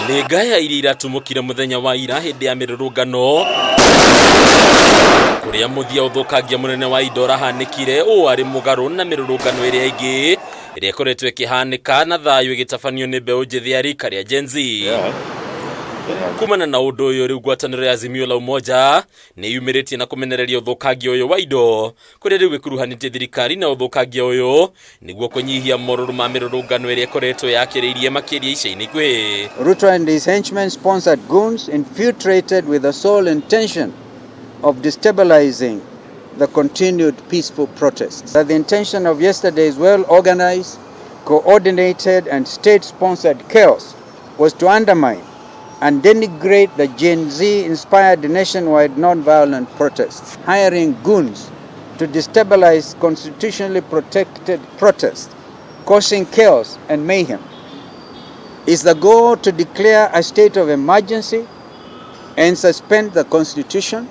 Nĩ ngaya iria iratumũkire mũthenya wa ira hĩndĩ ya mĩrũrũngano kũrĩa mũthia ũthũkangia mũnene wa INDO ũrahanĩkire ũũ arĩ mũgarũ na mĩrũrũngano ĩrĩa ĩngĩ ĩrĩa ĩkoretwo ĩkĩhanĩka na thayũ ĩgĩtabanio nĩ mbeũ njĩthĩ ya rika rĩa Gen Z. Kumana na ũndũ ũyũ rĩu ngwatanĩro ya Azimio la UMOJA nĩ yumĩrĩtie na kũmenereria ũthũkangia ũyũ wa INDO kũrĩa rĩu ĩkuruhanĩtie thirikari na ũthũkangia ũyũ nĩguo kũnyihia morũrũ ma mĩrũrũngano ĩrĩa ĩkoretwo yakĩrĩirie makĩria ica-inĩ ikuhĩ. Ruto and his henchmen sponsored goons infiltrated with the sole intention of destabilizing the continued peaceful protests. That the intention of yesterday's well-organized, coordinated and state-sponsored chaos was to undermine and denigrate the Gen Z-inspired nationwide non-violent protests, hiring goons to destabilize constitutionally protected protests, causing chaos and mayhem. Is the goal to declare a state of emergency and suspend the constitution?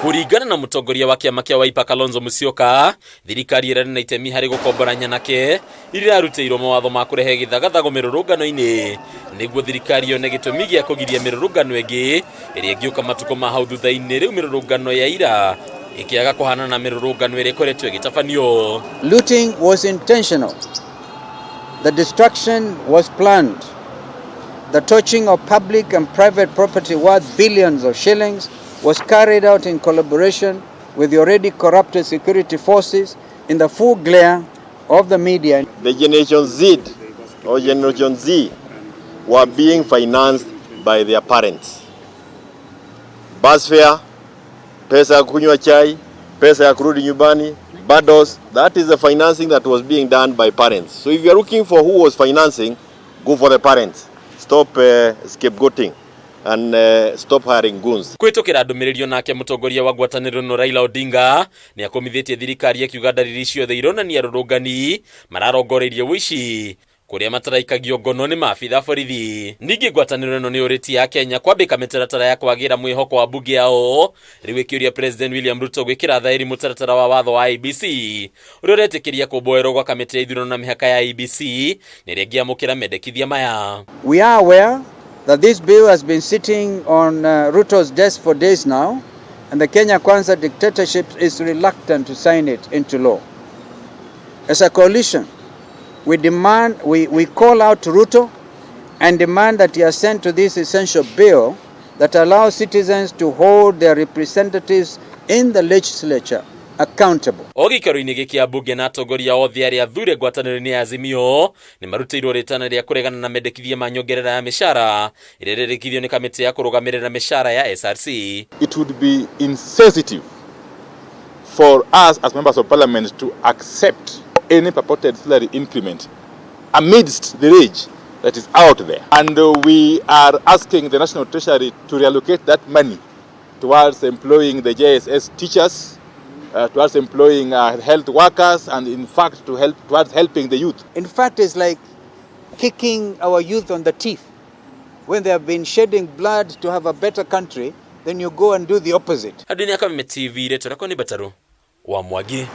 Kuringana na mũtongoria wa kĩama kĩa Wiper Kalonzo Musyoka, thirikari ĩrarĩ na itemi harĩ gũkombora nyanake iria irarutĩirwo mawatho ma kũrehe gĩthagathago mĩrũrũngano-inĩ nĩguo thirikari yone gĩtũmi gĩa kũgiria mĩrũrũngano ĩngĩ ĩrĩa ĩngĩũka matukũ ma hau thutha-inĩ rĩu mĩrũrũngano ya ira ĩkĩaga kũhana na mĩrũrũngano ĩrĩa ĩkoretwo ĩgĩtabanio. Looting was intentional. The destruction was planned. The torching of public and private property worth billions of shillings was carried out in collaboration with the already corrupted security forces in the full glare of the media. The Generation Z or Generation Z were being financed by their parents. Bus fare, pesa ya kunywa chai, pesa ya kurudi nyumbani, bundles, that is the financing that was being done by parents. So if you are looking for who was financing, go for the parents. Stop scapegoating and stop hiring goons. Kwĩtũkĩra ndũmĩrĩrio nake mũtongoria wa ngwatanĩro no Raila Odinga nĩ akomithĩtie thirikari akiuga ndariri ciothe ironania arũrũngani mararongoreirie WUICI kũrĩa mataraikagio ngono nĩ maabitha borithi. Ningĩ ngwatanĩro ĩno nĩ ũrĩtie Kenya kwambĩka mĩtaratara ya kwagĩra mwĩhoko wa mbunge yao rĩu ĩkĩũria President William Ruto gwĩkĩra thaĩri mũtaratara wa watho wa IEBC ũrĩa ũretĩkĩria kũmboerwo gwa kamĩtĩ ya ithurano na mĩhaka ya IEBC na ĩrĩa ĩngĩamũkĩra mendekithia maya. We are aware that this bill has been sitting on Ruto's desk for days now, and the Kenya Kwanza dictatorship is reluctant to sign it into law. As a coalition, we call out to Ruto and demand that he assent to this essential bill that allows citizens to hold their representatives in the legislature accountable. Ogĩikaro-inĩ gĩkĩ kĩa mbunge na atongoria othe arĩa athure ngwatanĩro-inĩ ya Azimio nĩ marutĩirwo rĩtana rĩa kũregana na mendekithia ma nyongerera ya mĩcara ĩrĩa ĩrerĩkithio nĩ kamĩtĩ ya kũrũgamĩrĩra mĩcara ya SRC. It would be insensitive for us as members of parliament to accept any purported salary increment amidst the rage that is out there. And we are asking the National Treasury to reallocate that money towards employing the JSS teachers, towards employing health workers, and in fact towards helping the youth. In fact, it's like kicking our youth on the teeth. When they have been shedding blood to have a better country, then you go and do the opposite. Adunia kama TV letu lako ni Bataru wa Mwagi.